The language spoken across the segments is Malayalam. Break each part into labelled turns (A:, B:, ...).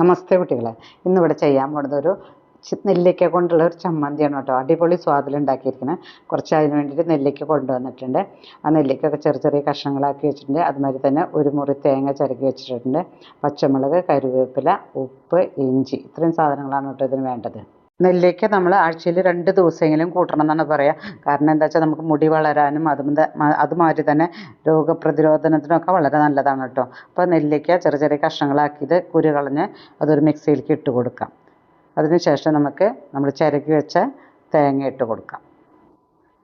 A: നമസ്തേ കുട്ടികളെ, ഇന്നിവിടെ ചെയ്യാൻ പോകുന്നത് ഒരു നെല്ലിക്ക കൊണ്ടുള്ള ഒരു ചമ്മന്തിയാണ് കേട്ടോ. അടിപൊളി സ്വാദിലുണ്ടാക്കിയിരിക്കുന്നത്. കുറച്ച് അതിന് വേണ്ടിയിട്ട് നെല്ലിക്ക കൊണ്ടുവന്നിട്ടുണ്ട്. ആ നെല്ലിക്കൊക്കെ ചെറിയ ചെറിയ കഷ്ണങ്ങളാക്കി വെച്ചിട്ടുണ്ട്. അതുമാതിരി തന്നെ ഒരു മുറി തേങ്ങ ചിരകി വെച്ചിട്ടുണ്ട്. പച്ചമുളക്, കറിവേപ്പില, ഉപ്പ്, ഇഞ്ചി, ഇത്രയും സാധനങ്ങളാണ് കേട്ടോ ഇതിന് വേണ്ടത്. നെല്ലിക്ക നമ്മൾ ആഴ്ചയിൽ 2 ദിവസമെങ്കിലും കൂട്ടണം എന്നാണ് പറയുക. കാരണം എന്താ വെച്ചാൽ നമുക്ക് മുടി വളരാനും അതുമാതിരി തന്നെ രോഗപ്രതിരോധനത്തിനൊക്കെ വളരെ നല്ലതാണ് കേട്ടോ. അപ്പോൾ നെല്ലിക്ക ചെറിയ ചെറിയ കഷ്ണങ്ങളാക്കിയത് കുരു കളഞ്ഞ് അതൊരു മിക്സിയിലേക്ക് ഇട്ട് കൊടുക്കാം. അതിനുശേഷം നമുക്ക് നമ്മൾ ചിരകി വെച്ച തേങ്ങ ഇട്ട് കൊടുക്കാം.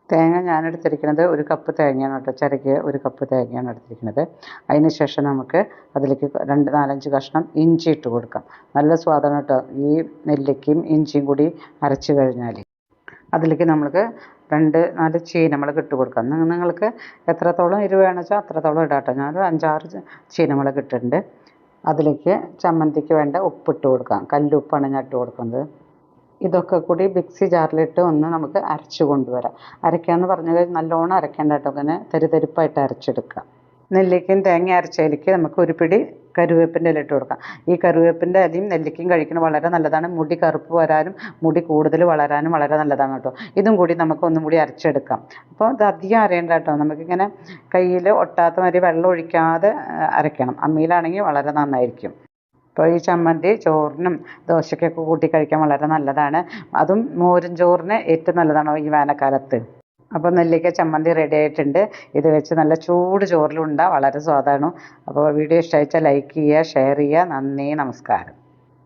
A: തേങ്ങ ഞാൻ എടുത്തിരിക്കുന്നത് 1 കപ്പ് തേങ്ങയാണ് കേട്ടോ. ചിരകിയ 1 കപ്പ് തേങ്ങയാണ് എടുത്തിരിക്കുന്നത്. അതിന് ശേഷം നമുക്ക് അതിലേക്ക് 4-5 കഷ്ണം ഇഞ്ചി ഇട്ട് കൊടുക്കാം. നല്ല സ്വാദാണ് കേട്ടോ ഈ നെല്ലിക്കയും ഇഞ്ചിയും കൂടി അരച്ച് കഴിഞ്ഞാൽ. അതിലേക്ക് നമുക്ക് 2-4 ചീനമുളക് ഇട്ട് കൊടുക്കാം. നിങ്ങൾക്ക് എത്രത്തോളം എരിവ് വേണമെന്ന് വെച്ചാൽ അത്രത്തോളം ഇടാം കേട്ടോ. ഞാനൊരു 5-6 ചീനമുളക് ഇട്ടിട്ടുണ്ട്. അതിലേക്ക് ചമ്മന്തിക്ക് വേണ്ട ഉപ്പിട്ട് കൊടുക്കാം. കല്ലുപ്പാണ് ഞാൻ ഇട്ട് കൊടുക്കുന്നത്. ഇതൊക്കെ കൂടി മിക്സി ജാറിലിട്ട് ഒന്ന് നമുക്ക് അരച്ച് കൊണ്ടുവരാം. അരയ്ക്കാമെന്ന് പറഞ്ഞു കഴിഞ്ഞാൽ നല്ലോണം അരയ്ക്കേണ്ട കേട്ടോ. അങ്ങനെ തരിതരിപ്പായിട്ട് അരച്ചെടുക്കുക. നെല്ലിക്കയും തേങ്ങ അരച്ചതിലേക്ക് നമുക്ക് ഒരു പിടി കറിവേപ്പിൻ്റെ ഇല ഇട്ട് കൊടുക്കാം. ഈ കറിവേപ്പിൻ്റെ ഇലയും നെല്ലിക്കയും കഴിക്കുന്നത് വളരെ നല്ലതാണ്. മുടി കറുപ്പ് വരാനും മുടി കൂടുതൽ വളരാനും വളരെ നല്ലതാണ് കേട്ടോ. ഇതും കൂടി നമുക്ക് ഒന്നും കൂടി അരച്ചെടുക്കാം. അപ്പോൾ ഇത് അധികം അരയേണ്ട കേട്ടോ. നമുക്കിങ്ങനെ കയ്യിൽ ഒട്ടാത്ത മാതിരി വെള്ളം ഒഴിക്കാതെ അരയ്ക്കണം. അമ്മിയിലാണെങ്കിൽ വളരെ നന്നായിരിക്കും. അപ്പോൾ ഈ ചമ്മന്തി ചോറിനും ദോശയ്ക്കൊക്കെ കൂട്ടി കഴിക്കാൻ വളരെ നല്ലതാണ്. അതും മോരും ചോറിന് ഏറ്റവും നല്ലതാണ് ഈ വേനൽക്കാലത്ത്. അപ്പോൾ നെല്ലിക്ക ചമ്മന്തി റെഡി ആയിട്ടുണ്ട്. ഇത് വെച്ച് നല്ല ചൂട് ചോറിലുണ്ടാ വളരെ സ്വാദാണ്. അപ്പോൾ വീഡിയോ ഇഷ്ടമായിച്ചാൽ ലൈക്ക് ചെയ്യുക, ഷെയർ ചെയ്യുക. നന്ദി, നമസ്കാരം.